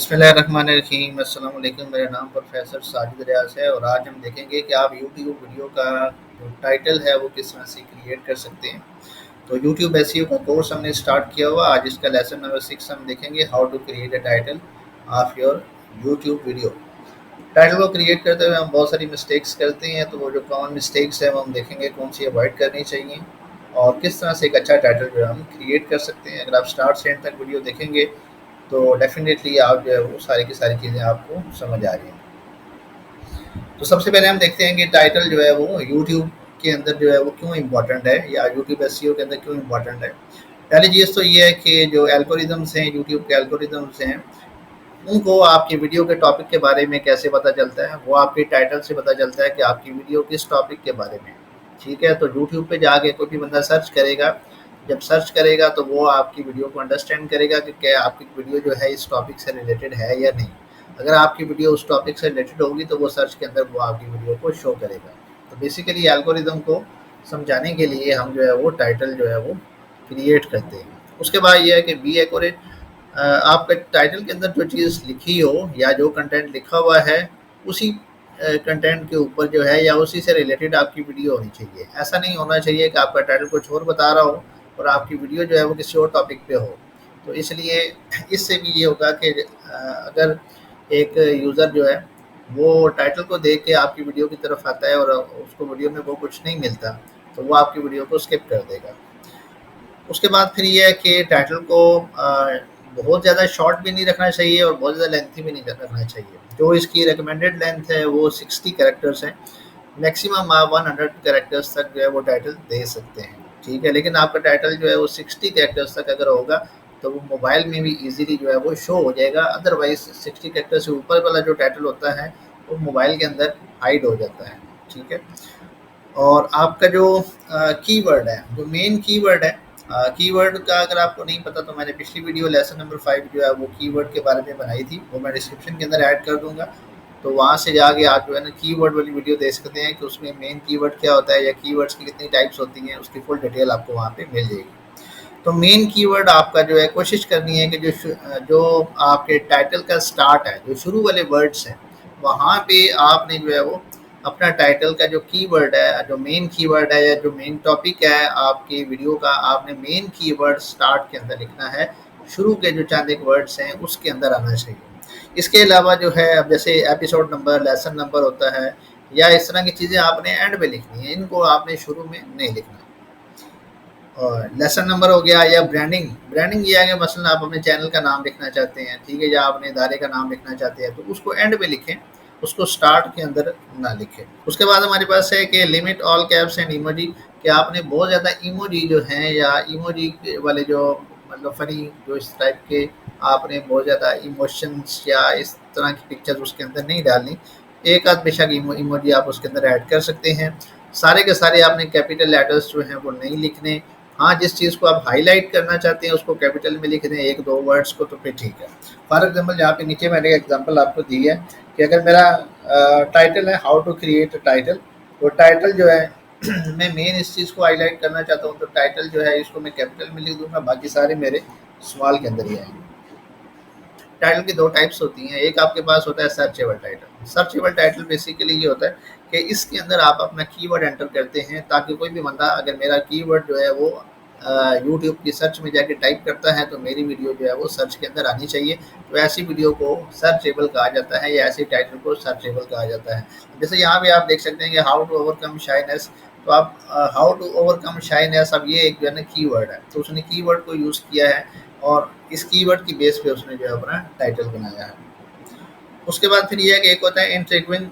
बिस्मिल्लाहिर्रहमानिर्रहीम। अस्सलाम वालेकुम। मेरा नाम प्रोफेसर साजिद रियाज है और आज हम देखेंगे कि आप यूट्यूब वीडियो का जो टाइटल है वो किस तरह से क्रिएट कर सकते हैं। तो यूट्यूब एसईओ का कोर्स हमने स्टार्ट किया हुआ। आज इसका लेसन नंबर 6 हम देखेंगे, how to create a title of your YouTube video. Title को क्रिएट करते हुए हम बहुत सारी मिस्टेक्स करते हैं, तो वो जो कॉमन मिस्टेक्स है वो हम देखेंगे कौन सी अवॉइड करनी चाहिए और किस तरह से एक अच्छा टाइटल जो है हम क्रिएट कर सकते हैं। अगर आप स्टार्ट से एंड तक वीडियो देखेंगे तो डेफ़िनेटली आप जो है वो सारी की सारी चीज़ें आपको समझ आ रही हैं। तो सबसे पहले हम देखते हैं कि टाइटल जो है वो यूट्यूब के अंदर जो है वो क्यों इम्पोर्टेंट है या यूट्यूब एसईओ के अंदर क्यों इम्पोर्टेंट है। पहली चीज़ तो ये है कि जो एल्गोरिदम्स हैं, यूट्यूब के एल्गोरिदम्स हैं, उनको आपकी वीडियो के टॉपिक के बारे में कैसे पता चलता है, वो आपके टाइटल से पता चलता है कि आपकी वीडियो किस टॉपिक के बारे में। ठीक है, तो यूट्यूब पे जाके कोई भी बंदा सर्च करेगा, जब सर्च करेगा तो वो आपकी वीडियो को अंडरस्टैंड करेगा कि क्या आपकी वीडियो जो है इस टॉपिक से रिलेटेड है या नहीं। अगर आपकी वीडियो उस टॉपिक से रिलेटेड होगी तो वो सर्च के अंदर वो आपकी वीडियो को शो करेगा। तो बेसिकली एल्गोरिदम को समझाने के लिए हम जो है वो टाइटल जो है वो क्रिएट करते हैं। उसके बाद ये है कि बी एक्यूरेट। आपके टाइटल के अंदर जो चीज़ लिखी हो या जो कंटेंट लिखा हुआ है उसी कंटेंट के ऊपर जो है या उसी से रिलेटेड आपकी वीडियो होनी चाहिए। ऐसा नहीं होना चाहिए कि आपका टाइटल कुछ और बता रहा हो और आपकी वीडियो जो है वो किसी और टॉपिक पे हो। तो इसलिए इससे भी ये होगा कि अगर एक यूज़र जो है वो टाइटल को देख के आपकी वीडियो की तरफ आता है और उसको वीडियो में वो कुछ नहीं मिलता, तो वो आपकी वीडियो को स्किप कर देगा। उसके बाद फिर ये है कि टाइटल को बहुत ज़्यादा शॉर्ट भी नहीं रखना चाहिए और बहुत ज़्यादा लेंथी भी नहीं रखना चाहिए। जो इसकी रिकमेंडेड लेंथ है वो 60 कैरेक्टर्स है। मैक्सिमम आप 100 कैरेक्टर्स तक जो है वो टाइटल दे सकते हैं। ठीक है, लेकिन आपका टाइटल जो है वो 60 कैरेक्टर्स तक अगर होगा तो वो मोबाइल में भी ईज़िली जो है वो शो हो जाएगा। अदरवाइज़ 60 कैरेक्टर से ऊपर वाला जो टाइटल होता है वो मोबाइल के अंदर हाइड हो जाता है। ठीक है, और आपका जो कीवर्ड है, जो मेन कीवर्ड है, कीवर्ड का अगर आपको नहीं पता तो मैंने पिछली वीडियो लेसन नंबर 5 जो है वो कीवर्ड के बारे में बनाई थी, वो मैं डिस्क्रिप्शन के अंदर ऐड कर दूंगा। तो वहाँ से जाके आप जो है ना कीवर्ड वाली वीडियो देख सकते हैं कि उसमें मेन कीवर्ड क्या होता है या कीवर्ड्स की कितनी टाइप्स होती हैं, उसकी फुल डिटेल आपको वहाँ पे मिल जाएगी। तो मेन कीवर्ड आपका जो है कोशिश करनी है कि जो आपके टाइटल का स्टार्ट है, जो शुरू वाले वर्ड्स हैं, वहाँ पे आपने जो है वो अपना टाइटल का जो कीवर्ड है, जो मेन कीवर्ड है या जो मेन टॉपिक है आपकी वीडियो का, आपने मेन कीवर्ड स्टार्ट के अंदर लिखना है। शुरू के जो चंद एक वर्ड्स हैं उसके अंदर आना चाहिए। इसके अलावा जो है, अब जैसे एपिसोड नंबर, लेसन नंबर होता है या इस तरह की चीज़ें आपने एंड में लिखनी है, इनको आपने शुरू में नहीं लिखना। और लेसन नंबर हो गया या ब्रांडिंग। ब्रांडिंग ये है कि मसलन आप अपने चैनल का नाम लिखना चाहते हैं, ठीक है, या अपने इदारे का नाम लिखना चाहते हैं, तो उसको एंड में लिखें, उसको स्टार्ट के अंदर ना लिखें। उसके बाद हमारे पास है कि limit all caps and emoji, कि आपने बहुत ज़्यादा इमोजी जो हैं या इमोजी वाले जो मतलब फ़नी जो इस टाइप के, आपने बहुत ज़्यादा इमोशंस या इस तरह की पिक्चर्स उसके अंदर नहीं डालनी। एक आध बेशक इमोजी आप उसके अंदर ऐड कर सकते हैं। सारे के सारे आपने कैपिटल लेटर्स जो हैं वो नहीं लिखने। हाँ, जिस चीज़ को आप हाईलाइट करना चाहते हैं उसको कैपिटल में लिख दें, एक दो वर्ड्स को, तो फिर ठीक है। फॉर एग्जांपल यहाँ पे नीचे मैंने एग्जांपल आपको दी है कि अगर मेरा टाइटल है हाउ टू क्रिएट टाइटल, तो टाइटल जो है मैं मेन इस चीज़ को हाईलाइट करना चाहता हूँ, तो टाइटल जो है इसको मैं कैपिटल में लिख दूंगा, बाकी सारे मेरे स्मॉल के अंदर ही आएंगे। टाइटल की दो टाइप्स होती हैं। एक आपके पास होता है searchable title. Searchable title basically ये होता है कि इसके अंदर आप अपना कीवर्ड एंटर करते हैं ताकि कोई भी बंदा अगर मेरा कीवर्ड जो है वो यूट्यूब की सर्च में जाके टाइप करता है तो मेरी वीडियो जो है वो सर्च के अंदर आनी चाहिए। तो ऐसी वीडियो को सर्चेबल कहा जाता है या ऐसे टाइटल को सर्चेबल कहा जाता है। जैसे यहाँ पे आप देख सकते हैं कि हाउ टू ओवरकम शाइनेस, तो आप हाउ टू ओवरकम शाइनेस, अब ये एक जो है ना कीवर्ड है, तो उसने कीवर्ड को यूज़ किया है और इस कीवर्ड की बेस पे उसने जो है अपना टाइटल बनाया है। उसके बाद फिर ये है कि एक होता है इंट्रिग्विंग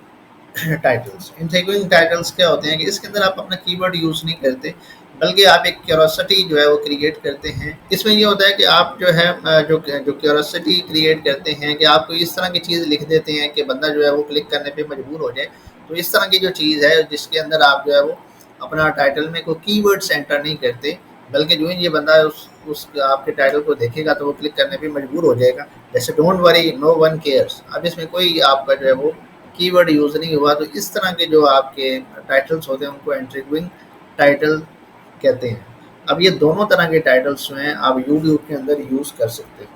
टाइटल्स। इंट्रिग्विंग टाइटल्स क्या होते हैं कि इसके अंदर आप अपना कीवर्ड यूज़ नहीं करते, बल्कि आप एक क्यूरोसिटी जो है वो क्रिएट करते हैं। इसमें ये होता है कि आप जो है जो जो क्यूरोसिटी क्रिएट करते हैं कि आपको इस तरह की चीज़ लिख देते हैं कि बंदा जो है वो क्लिक करने पे मजबूर हो जाए। तो इस तरह की जो चीज़ है जिसके अंदर आप जो है वो अपना टाइटल में कोई कीवर्ड्स एंटर नहीं करते, बल्कि जो ही ये बंदा उस आपके टाइटल को देखेगा तो वो क्लिक करने पे मजबूर हो जाएगा। जैसे don't worry no one cares, अब इसमें कोई आपका जो है वो कीवर्ड यूज़ नहीं हुआ। तो इस तरह के जो आपके टाइटल्स होते हैं उनको इंट्रिग्विंग टाइटल कहते हैं। अब ये दोनों तरह के टाइटल्स जो हैं आप यूट्यूब के अंदर यूज़ कर सकते हैं।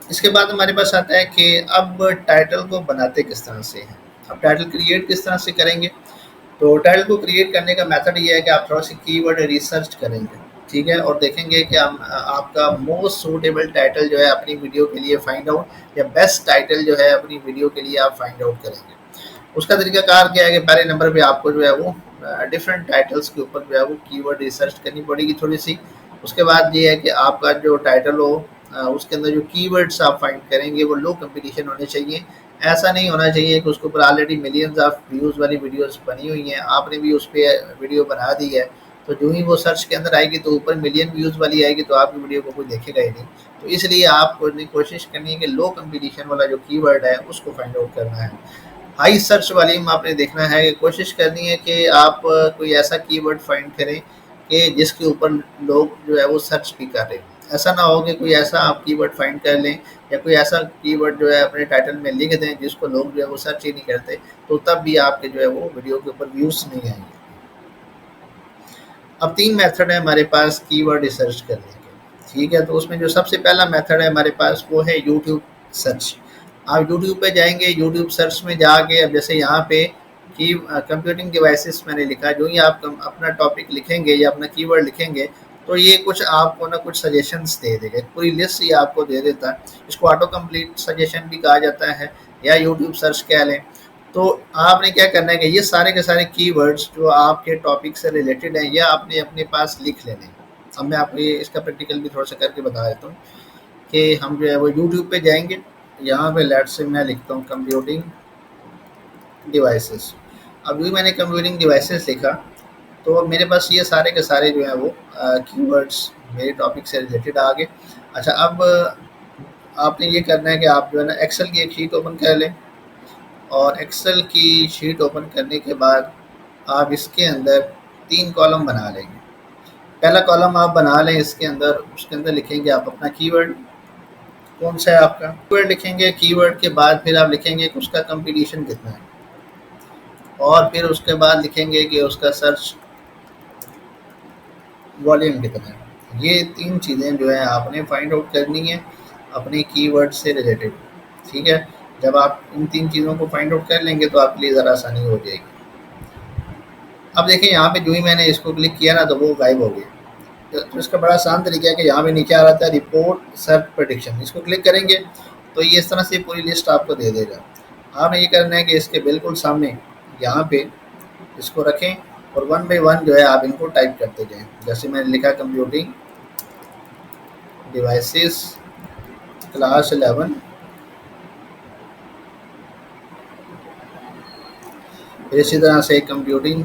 इसके बाद हमारे पास आता है कि अब टाइटल को बनाते किस तरह से हैं। अब टाइटल क्रिएट किस तरह से करेंगे। तो टाइटल को क्रिएट करने का मेथड ये है कि आप थोड़ा सा कीवर्ड रिसर्च करेंगे, ठीक है, और देखेंगे कि हम आपका मोस्ट सूटेबल टाइटल जो है अपनी वीडियो के लिए फाइंड आउट, या बेस्ट टाइटल जो है अपनी वीडियो के लिए आप फाइंड आउट करेंगे। उसका तरीकाकार क्या है कि पहले नंबर पे आपको जो है वो डिफरेंट टाइटल्स के ऊपर जो है वो कीवर्ड रिसर्च करनी पड़ेगी थोड़ी सी। उसके बाद ये है कि आपका जो टाइटल हो उसके अंदर जो कीवर्ड्स आप फाइंड करेंगे वो लो कंपटीशन होने चाहिए। ऐसा नहीं होना चाहिए कि उसके ऊपर ऑलरेडी मिलियंस ऑफ व्यूज़ वाली वीडियोस बनी हुई हैं, आपने भी उस पर वीडियो बना दी है, तो जो ही वो सर्च के अंदर आएगी तो ऊपर मिलियन व्यूज़ वाली आएगी, तो आपकी वीडियो को कोई देखेगा ही नहीं। तो इसलिए आपको कोशिश करनी है कि लो कंपटीशन वाला जो कीवर्ड है उसको फाइंड आउट करना है। हाई सर्च वाली में आपने देखना है कि कोशिश करनी है कि आप कोई ऐसा कीवर्ड फाइंड करें कि जिसके ऊपर लोग जो है वो सर्च भी कर रहे हैं। ऐसा ना हो कि कोई ऐसा आप कीवर्ड फाइंड कर लें या कोई ऐसा कीवर्ड जो है अपने टाइटल में लिख दें जिसको लोग जो है वो सर्च ही नहीं करते, तो तब भी आपके जो है वो वीडियो के ऊपर व्यूज़ नहीं आएंगे। अब 3 मेथड है हमारे पास कीवर्ड रिसर्च करने के, ठीक है। तो उसमें जो सबसे पहला मेथड है हमारे पास वो है यूट्यूब सर्च। आप यूट्यूब पे जाएँगे, यूट्यूब सर्च में जाके अब जैसे यहाँ पे कि कंप्यूटिंग डिवाइसेस मैंने लिखा, जो ही आप अपना टॉपिक लिखेंगे या अपना कीवर्ड लिखेंगे, तो ये कुछ आपको ना कुछ सजेशंस दे देगा, पूरी लिस्ट ही आपको दे देता है। इसको ऑटो कंप्लीट सजेशन भी कहा जाता है या यूट्यूब सर्च कह लें। तो आपने क्या करना है कि ये सारे के सारे कीवर्ड्स जो आपके टॉपिक से रिलेटेड हैं या आपने अपने पास लिख लेने हैं। अब मैं आपको ये इसका प्रैक्टिकल भी थोड़ा सा करके बता देता हूँ कि हम जो है वो यूट्यूब पे जाएंगे, यहाँ पे लेट्स से मैं लिखता हूँ कंप्यूटिंग डिवाइसेस। अब भी मैंने कंप्यूटिंग डिवाइसेस लिखा, तो मेरे पास ये सारे के सारे जो हैं वो कीवर्ड्स मेरे टॉपिक से रिलेटेड आ गए। अच्छा, अब आपने ये करना है कि आप जो है ना एक्सेल की एक शीट ओपन कर लें, और एक्सेल की शीट ओपन करने के बाद आप इसके अंदर 3 कॉलम बना लेंगे। पहला कॉलम आप बना लें इसके अंदर, उसके अंदर लिखेंगे आप अपना कीवर्ड, कौन सा है आपका कीवर्ड लिखेंगे। कीवर्ड के बाद फिर आप लिखेंगे कि उसका कंपटीशन कितना है, और फिर उसके बाद लिखेंगे कि उसका सर्च वॉल्यूम कितना है। ये 3 चीज़ें जो है आपने फाइंड आउट करनी है अपने कीवर्ड से रिलेटेड, ठीक है। जब आप इन 3 चीज़ों को फाइंड आउट कर लेंगे तो आपके लिए ज़रा आसानी हो जाएगी। अब देखें यहाँ पे जो ही मैंने इसको क्लिक किया ना तो वो गायब हो गया। तो इसका बड़ा आसान तरीका है कि यहाँ पे नीचे आ रहा था रिपोर्ट सर्च प्रेडिक्शन, इसको क्लिक करेंगे तो ये इस तरह से पूरी लिस्ट आपको दे देगा। आपने ये करना है कि इसके बिल्कुल सामने यहाँ पे इसको रखें और वन बाई वन जो है आप इनको टाइप करते जाएँ। जैसे मैंने लिखा कंप्यूटिंग डिवाइसेस क्लास 11, फिर इसी तरह से कंप्यूटिंग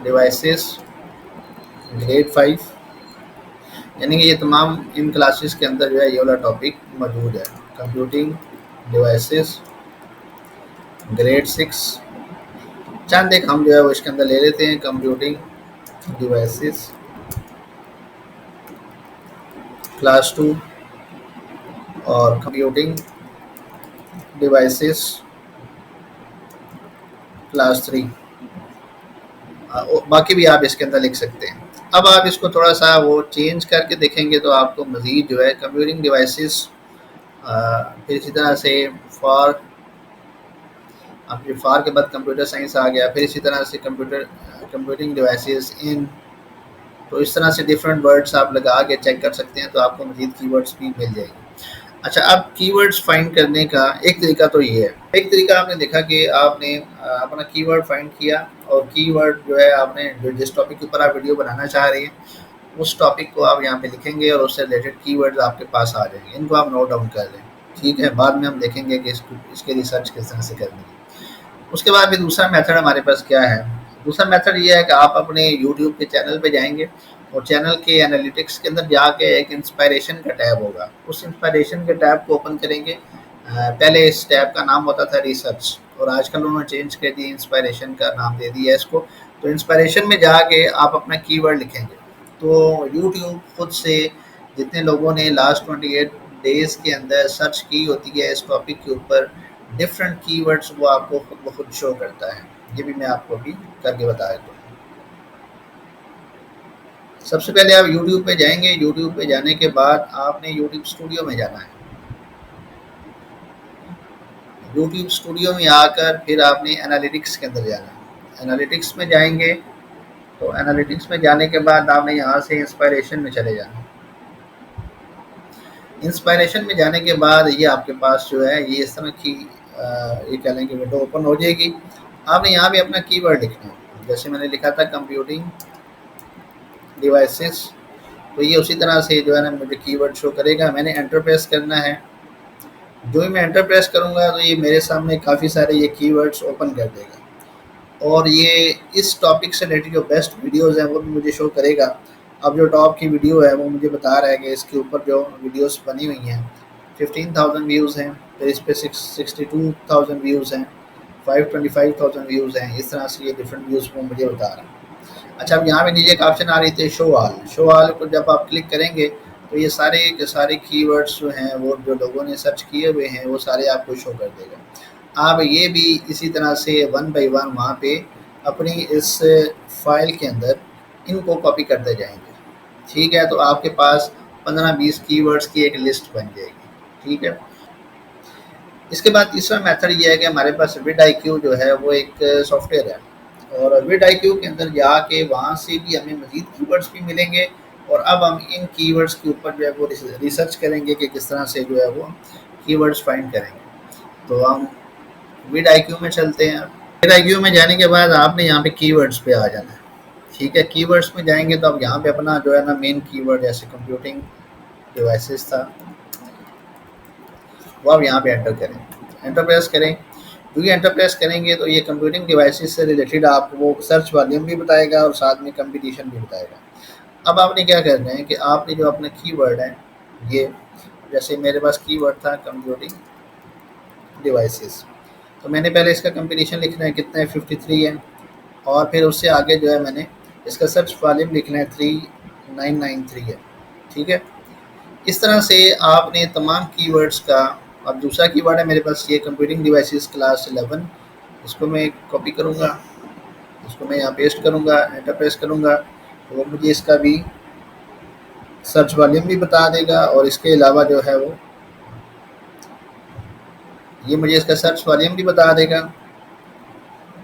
डिवाइसेस ग्रेड 5, यानी कि ये तमाम इन क्लासेस के अंदर जो है ये वाला टॉपिक मौजूद है। कंप्यूटिंग डिवाइसेस ग्रेड 6, चंद एक हम जो है वो इसके अंदर ले लेते हैं। कंप्यूटिंग डिवाइसेस क्लास 2 और कंप्यूटिंग डिवाइसेस क्लास 3, बाकी भी आप इसके अंदर लिख सकते हैं। अब आप इसको थोड़ा सा वो चेंज करके देखेंगे तो आपको मज़ीद जो है कंप्यूटिंग डिवाइसेस, फिर इसी तरह से फॉर, अब ये फॉर के बाद कंप्यूटर साइंस आ गया, फिर इसी तरह से कंप्यूटिंग डिवाइसेस इन, तो इस तरह से डिफरेंट वर्ड्स आप लगा के चेक कर सकते हैं तो आपको मज़ीद कीवर्ड्स भी मिल जाएंगे। अच्छा, अब कीवर्ड्स फाइंड करने का एक तरीका तो ये है। एक तरीका आपने देखा कि आपने अपना कीवर्ड फाइंड किया और कीवर्ड जो है आपने जो जिस टॉपिक के ऊपर आप वीडियो बनाना चाह रहे हैं उस टॉपिक को आप यहाँ पे लिखेंगे और उससे रिलेटेड कीवर्ड्स आपके पास आ जाएंगे। इनको आप नोट डाउन कर लें, ठीक है। बाद में हम देखेंगे कि इसके रिसर्च किस तरह से करनी है। उसके बाद भी दूसरा मेथड हमारे पास क्या है। दूसरा मेथड ये है कि आप अपने यूट्यूब के चैनल पे जाएंगे और चैनल के एनालिटिक्स के अंदर जाके एक इंस्पायरेशन का टैब होगा, उस इंस्पायरेशन के टैब को ओपन करेंगे। पहले इस टैब का नाम होता था रिसर्च और आजकल उन्होंने चेंज कर दिया, इंस्पायरेशन का नाम दे दिया इसको। तो इंस्पायरेशन में जाके आप अपना कीवर्ड लिखेंगे तो यूट्यूब खुद से जितने लोगों ने लास्ट 28 डेज़ के अंदर सर्च की होती है इस टॉपिक के ऊपर डिफरेंट कीवर्ड्स, वो आपको खुद ब खुद शो करता है। ये भी मैं आपको अभी करके बता देता हूँ। सबसे पहले आप यूट्यूब पे जाएँगे, यूट्यूब पे जाने के बाद आपने यूट्यूब स्टूडियो में जाना है। यूट्यूब स्टूडियो में आकर फिर आपने एनालिटिक्स के अंदर जाना है। एनालिटिक्स में जाएँगे, तो एनालिटिक्स में जाने के बाद आपने यहाँ से इंस्पायरेशन में चले जाना है। इंस्पायरेशन में जाने के बाद ये आपके पास जो है ये इस तरह की ये कह लें कि विंडो ओपन हो जाएगी। आपने यहाँ पे अपना कीवर्ड लिखना है। जैसे मैंने लिखा था कंप्यूटिंग डिवाइसेस, तो ये उसी तरह से जो है ना मुझे कीवर्ड शो करेगा। मैंने एंटर प्रेस करना है। जो ही मैं एंटर प्रेस करूँगा तो ये मेरे सामने काफ़ी सारे ये कीवर्ड्स ओपन कर देगा और ये इस टॉपिक से रिलेटेड जो बेस्ट वीडियोज़ हैं वो भी मुझे शो करेगा। अब जो टॉप की वीडियो है वो मुझे बता रहा है कि इसके ऊपर जो वीडियोज़ बनी हुई हैं 15,000 व्यूज़ हैं, फिर इस पे 62,000 व्यूज़ हैं, 525,000 व्यूज़ हैं। इस तरह से ये डिफरेंट व्यूज़ वो मुझे बता रहा है। अच्छा, अब यहाँ पे नीचे एक ऑप्शन आ रही थी शो ऑल। शो ऑल को जब आप क्लिक करेंगे तो ये सारे के सारे कीवर्ड्स जो हैं वो जो लोगों ने सर्च किए हुए हैं वो सारे आपको शो कर देगा। आप ये भी इसी तरह से वन बाय वन वहाँ पे अपनी इस फाइल के अंदर इनको कॉपी करते जाएंगे। ठीक है, तो आपके पास 15-20 कीवर्ड्स की एक लिस्ट बन जाएगी। ठीक है, इसके बाद तीसरा मेथड ये है कि हमारे पास विड आई क्यू जो है वो एक सॉफ्टवेयर है और विड आई क्यू के अंदर जाके वहाँ से भी हमें मज़ीद कीवर्ड्स भी मिलेंगे और अब हम इन कीवर्ड्स के ऊपर जो है वो रिसर्च करेंगे कि किस तरह से जो है वो कीवर्ड्स फाइंड करेंगे। तो हम विड आई क्यू में चलते हैं। विड आई क्यू में जाने के बाद आपने यहाँ पे कीवर्ड्स पे आ जाना है। ठीक है, कीवर्ड्स में जाएंगे तो अब यहाँ पे अपना जो है ना मेन कीवर्ड जैसे कंप्यूटिंग डिवाइसेस था वो आप यहाँ पे एंटर करें। एंटर प्रेस करें। जो ये एंटर प्रेस करेंगे तो ये कंप्यूटिंग डिवाइसेस से रिलेटेड आपको वो सर्च वॉल्यूम भी बताएगा और साथ में कंपटीशन भी बताएगा। अब आपने क्या करना है कि आपने जो अपना कीवर्ड है ये, जैसे मेरे पास कीवर्ड था कंप्यूटिंग डिवाइसेस, तो मैंने पहले इसका कंपटीशन लिखना है कितना है 53 है और फिर उससे आगे जो है मैंने इसका सर्च वॉल्यूम लिखना है 3993 है। ठीक है, इस तरह से आपने तमाम कीवर्ड्स का। अब दूसरा कीवर्ड है मेरे पास ये कंप्यूटिंग डिवाइसेस क्लास 11, इसको मैं कॉपी करूँगा, इसको मैं यहाँ पेस्ट करूँगा, एंटर प्रेस करूँगा तो वो मुझे इसका भी सर्च वॉल्यूम भी बता देगा और इसके अलावा जो है वो ये मुझे इसका सर्च वॉल्यूम भी बता देगा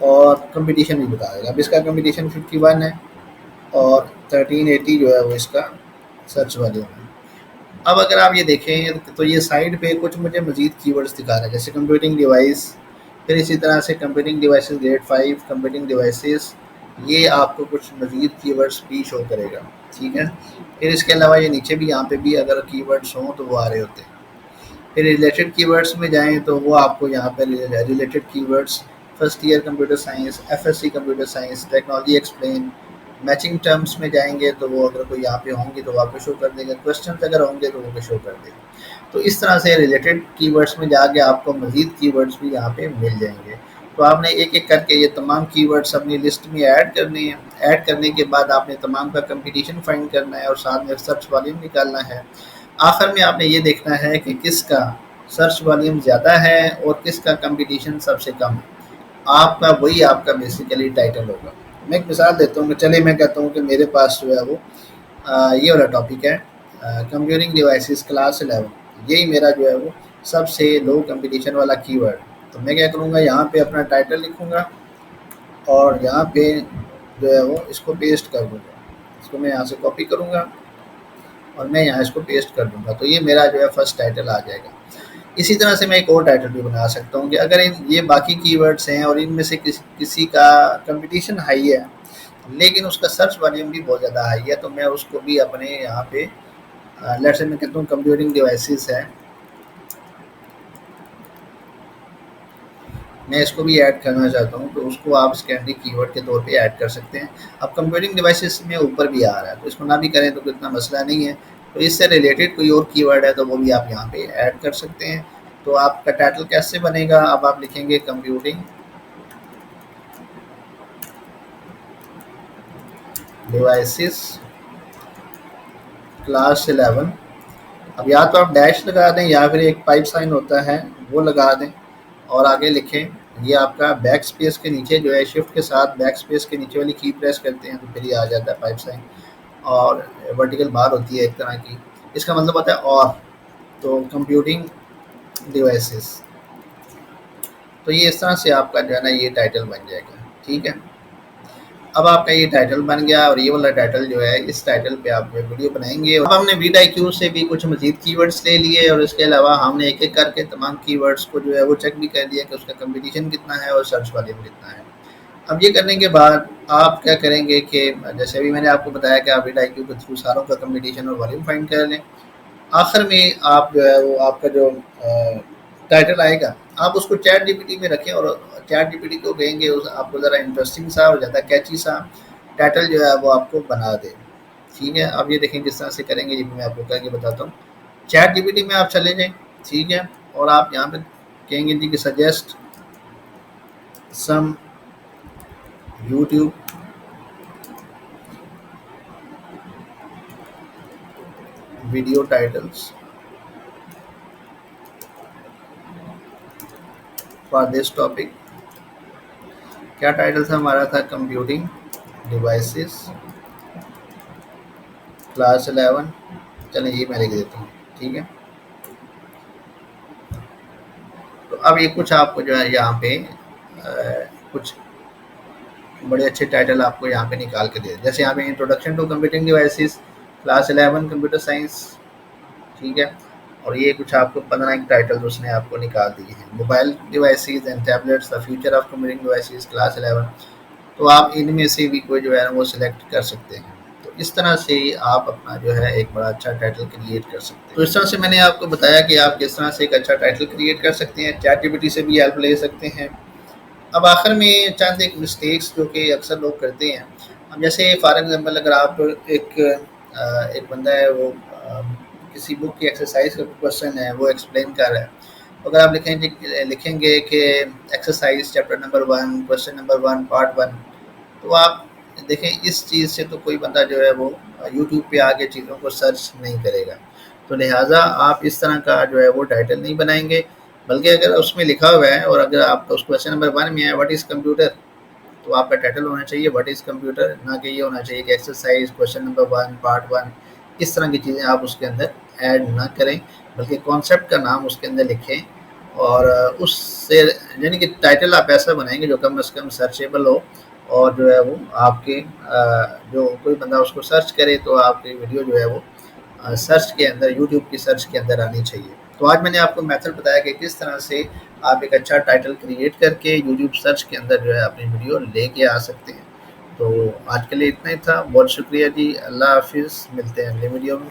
और कंपटीशन भी बता देगा। अब इसका कंपटीशन 51 है और 1380 जो है वो इसका सर्च वॉल्यूम है। अब अगर आप ये देखें तो ये साइड पे कुछ मुझे मज़ीद कीवर्ड्स दिखा रहा है जैसे कंप्यूटिंग डिवाइस, फिर इसी तरह से computing devices grade 5 computing devices, ये आपको कुछ मज़ीद कीवर्ड्स भी शो करेगा। ठीक है, फिर इसके अलावा ये नीचे भी यहाँ पे भी अगर कीवर्ड्स हों तो वो आ रहे होते हैं। फिर रिलेटेड कीवर्ड्स में जाएँ तो वो आपको यहाँ पे related keywords first year computer science, FSc computer science, technology explain, matching terms में जाएंगे तो वो अगर कोई यहाँ पे होंगे तो वो आपको शो कर देगा, क्वेश्चंस अगर होंगे तो वो शो कर देगा। तो इस तरह से रिलेटेड कीवर्ड्स में जाके आपको मज़ीद कीवर्ड्स भी यहाँ पे मिल जाएंगे। तो आपने एक एक करके ये तमाम कीवर्ड्स अपनी लिस्ट में ऐड करने हैं। ऐड करने के बाद आपने तमाम का कंपटीशन फाइंड करना है और साथ में सर्च वॉल्यूम निकालना है। आखिर में आपने ये देखना है कि किसका सर्च वॉल्यूम ज़्यादा है और किसका कंपटीशन सबसे कम है। आपका वही आपका बेसिकली टाइटल होगा। मैं एक मिसाल देता हूँ, चलिए मैं कहता हूँ कि मेरे पास जो है वो ये वाला टॉपिक है कंप्यूटिंग डिवाइसेस क्लास 11, यही मेरा जो है वो सबसे लो कंपटीशन वाला कीवर्ड। तो मैं क्या करूँगा, यहाँ पे अपना टाइटल लिखूँगा और यहाँ पे जो है वो इसको पेस्ट कर दूँगा। इसको मैं यहाँ से कॉपी करूँगा और मैं यहाँ इसको पेस्ट कर दूँगा तो ये मेरा जो है फर्स्ट टाइटल आ जाएगा। इसी तरह से मैं एक और टाइटल भी बना सकता हूँ कि अगर ये बाकी कीवर्ड्स हैं और इनमें से किसी का कंपटीशन हाई है लेकिन उसका सर्च वॉल्यूम भी बहुत ज़्यादा हाई है तो मैं उसको भी अपने यहाँ पे लेट्स से मैं कहता हूँ कंप्यूटिंग डिवाइसेस है, मैं इसको भी ऐड करना चाहता हूँ तो उसको आप सेकेंडरी कीवर्ड के तौर पे ऐड कर सकते हैं। अब कंप्यूटिंग डिवाइसेस में ऊपर भी आ रहा है तो इसको ना भी करें तो इतना मसला नहीं है। तो इससे रिलेटेड कोई और कीवर्ड है तो वो भी आप यहाँ पे ऐड कर सकते हैं। तो आपका टाइटल कैसे बनेगा, अब आप लिखेंगे कंप्यूटिंग डिवाइसेस क्लास 11। अब या तो आप डैश लगा दें या फिर एक पाइप साइन होता है वो लगा दें और आगे लिखें। ये आपका बैक स्पेस के नीचे जो है शिफ्ट के साथ बैक स्पेस के नीचे वाली की प्रेस करते हैं तो फिर ये आ जाता है पाइप साइन और वर्टिकल बार होती है एक तरह की, इसका मतलब होता है और। तो कंप्यूटिंग डिवाइसेस, तो ये इस तरह से आपका जो है ना ये टाइटल बन जाएगा। ठीक है, अब आपका ये टाइटल बन गया और ये वाला टाइटल जो है इस टाइटल पे आप वीडियो बनाएंगे। अब हमने वीडाईक्यू से भी कुछ मजीद कीवर्ड्स ले लिए और इसके अलावा हमने एक एक करके तमाम कीवर्ड्स को जो है वो चेक भी कर दिया कि उसका कंपटीशन कितना है और सर्च वॉल्यूम कितना है। अब ये करने के बाद आप क्या करेंगे कि जैसे अभी मैंने आपको बताया कि आप वीडाईक्यू के थ्रू सारों का कंपटीशन और वॉल्यूम फाइंड कर लें। आखिर में आप जो है वो आपका जो टाइटल आएगा आप उसको चैट जीपीटी में रखें और चैट जीपीटी को कहेंगे उस आपको ज़रा इंटरेस्टिंग सा और ज़्यादा कैची सा टाइटल जो है वो आपको बना दे। ठीक है, अब ये देखें किस तरह से करेंगे, ये भी मैं आपको करके बताता हूँ। चैट जीपीटी में आप चले जाएँ, ठीक है, और आप यहाँ पे कहेंगे जी कि suggest some YouTube video titles for this topic. क्या टाइटल था हमारा, था कंप्यूटिंग डिवाइसेस क्लास 11। चलें ये मैं लिख देता हूँ। ठीक है, तो अब ये कुछ आपको जो है यहाँ पे कुछ बड़े अच्छे टाइटल आपको यहाँ पे निकाल के दे, जैसे यहाँ पे introduction to computing devices class 11 computer science. ठीक है, और ये कुछ आपको 15 एक टाइटल उसने आपको निकाल दिए हैं। Mobile devices and tablets the future of computing devices class 11। तो आप इनमें से भी कोई जो है वो सिलेक्ट कर सकते हैं। तो इस तरह से आप अपना जो है एक बड़ा अच्छा टाइटल क्रिएट कर सकते हैं। तो इस तरह से मैंने आपको बताया कि आप किस तरह से एक अच्छा टाइटल क्रिएट कर सकते हैं, चैट जीपीटी से भी हेल्प ले सकते हैं। अब आखिर में चंद एक मिस्टेक्स जो कि अक्सर लोग करते हैं। अब जैसे फॉर एग्जांपल अगर आप एक बंदा है वो किसी बुक की एक्सरसाइज का क्वेश्चन है वो एक्सप्लेन कर रहा है, तो अगर आप लिखेंगे कि exercise chapter number 1 question number 1 part 1, तो आप देखें इस चीज़ से तो कोई बंदा जो है वो यूट्यूब पे आके चीज़ों को सर्च नहीं करेगा। तो लिहाजा आप इस तरह का जो है वो टाइटल नहीं बनाएंगे, बल्कि अगर उसमें लिखा हुआ है और अगर आप उस क्वेश्चन नंबर 1 में है व्हाट इज़ कंप्यूटर, तो आपका टाइटल होना चाहिए व्हाट इज़ कंप्यूटर, ना कि ये होना चाहिए कि एक्सरसाइज क्वेश्चन नंबर 1 पार्ट 1। इस तरह की चीज़ें आप उसके अंदर ऐड ना करें, बल्कि कॉन्सेप्ट का नाम उसके अंदर लिखें और उससे यानी कि टाइटल आप ऐसा बनाएंगे जो कम से कम सर्चेबल हो और जो है वो आपके जो कोई बंदा उसको सर्च करे तो आपकी वीडियो जो है वो सर्च के अंदर यूट्यूब की सर्च के अंदर आनी चाहिए। तो आज मैंने आपको मेथड बताया कि किस तरह से आप एक अच्छा टाइटल क्रिएट करके यूट्यूब सर्च के अंदर जो है अपनी वीडियो लेके आ सकते हैं। तो आज के लिए इतना ही था, बहुत शुक्रिया जी, अल्लाह हाफिज़, मिलते हैं अगले वीडियो में।